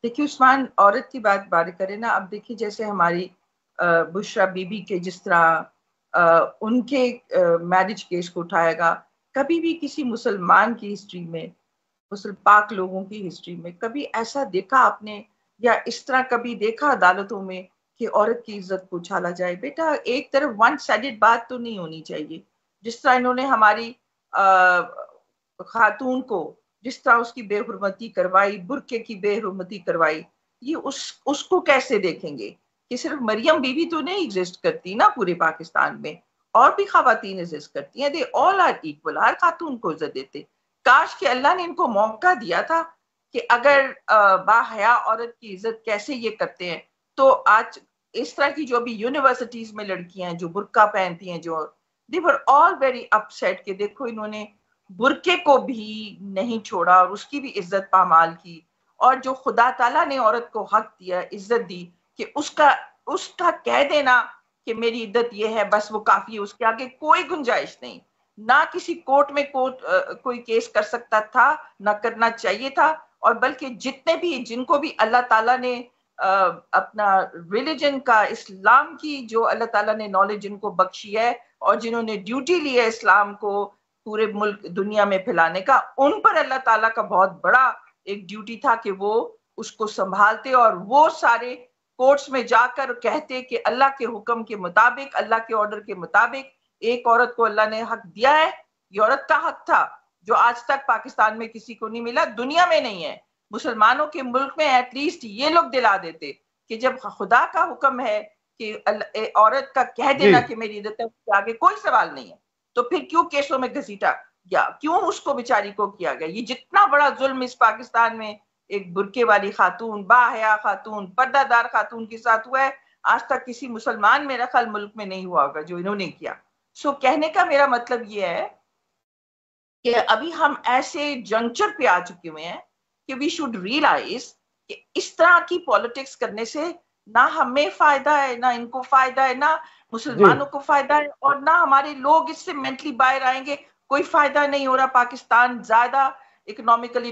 देखिए उस्मान, औरत की बात करें ना, अब देखिए जैसे हमारी बुशरा बीबी के जिस तरह उनके मैरिज केस को उठाएगा, कभी भी किसी मुसलमान की हिस्ट्री में, मुसल पाक लोगों की हिस्ट्री में कभी ऐसा देखा आपने, या इस तरह कभी देखा अदालतों में कि औरत की इज्जत को उछाला जाए? बेटा, एक तरफ वन साइडेड बात तो नहीं होनी चाहिए। जिस तरह इन्होंने हमारी खातून को, जिस तरह उसकी बेहुरमती करवाई, बुरके की बेहुरमती करवाई, ये उसको कैसे देखेंगे कि सिर्फ मरियम बीवी तो नहीं एग्जिस्ट करती ना पूरे पाकिस्तान में, और भी खवातीन एग्जिस्ट करती हैं। दे ऑल आर इक्वल, हर खातून को इज्जत देते। काश कि अल्लाह ने इनको मौका दिया था कि अगर बाहया औरत की इज्जत कैसे ये करते हैं, तो आज इस तरह की जो भी यूनिवर्सिटीज में लड़कियां हैं जो बुर्का पहनती हैं, जो दे वर ऑल वेरी अपसेट कि देखो इन्होंने बुरके को भी नहीं छोड़ा और उसकी भी इज्जत पामाल की। और जो खुदा ताला ने औरत को हक दिया, इज्जत दी, कि उसका उसका कह देना कि मेरी इज्जत ये है, बस वो काफी है, उसके आगे कोई गुंजाइश नहीं। ना किसी कोर्ट में कोई केस कर सकता था, ना करना चाहिए था। और बल्कि जितने भी, जिनको भी अल्लाह ताला ने अपना रिलीजन का, इस्लाम की जो अल्लाह ताला ने नॉलेज जिनको बख्शी है, और जिन्होंने ड्यूटी ली है इस्लाम को पूरे मुल्क दुनिया में फैलाने का, उन पर अल्लाह ताला का बहुत बड़ा एक ड्यूटी था कि वो उसको संभालते और वो सारे कोर्ट्स में जाकर कहते कि अल्लाह के हुक्म के मुताबिक, अल्लाह के ऑर्डर के मुताबिक एक औरत को अल्लाह ने हक दिया है। ये औरत का हक था जो आज तक पाकिस्तान में किसी को नहीं मिला, दुनिया में नहीं है। मुसलमानों के मुल्क में एटलीस्ट ये लोग दिला देते कि जब खुदा का हुक्म है कि औरत का कह जी। देना कि मेरी इज्जत है, उसके आगे कोई सवाल नहीं है, तो फिर क्यों केसों में घसीटा गया, क्यों उसको बेचारी को किया गया? ये जितना बड़ा जुल्म इस पाकिस्तान में एक बुरके वाली खातून, बाहया खातून, पर्दादार खातून के साथ हुआ है, आज तक किसी मुसलमान मेरा ख्याल मुल्क में नहीं हुआ होगा जो इन्होंने किया। कहने का मेरा मतलब ये है कि अभी हम ऐसे जंक्चर पे आ चुके हुए हैं कि वी शुड रियलाइज कि इस तरह की पॉलिटिक्स करने से ना हमें फायदा है, ना इनको फायदा है, ना जी। मुसलमानों को फायदा है, और ना हमारे लोग इससे मेंटली बाहर आएंगे। कोई फायदा नहीं हो रहा। पाकिस्तान ज्यादा इकोनॉमिकली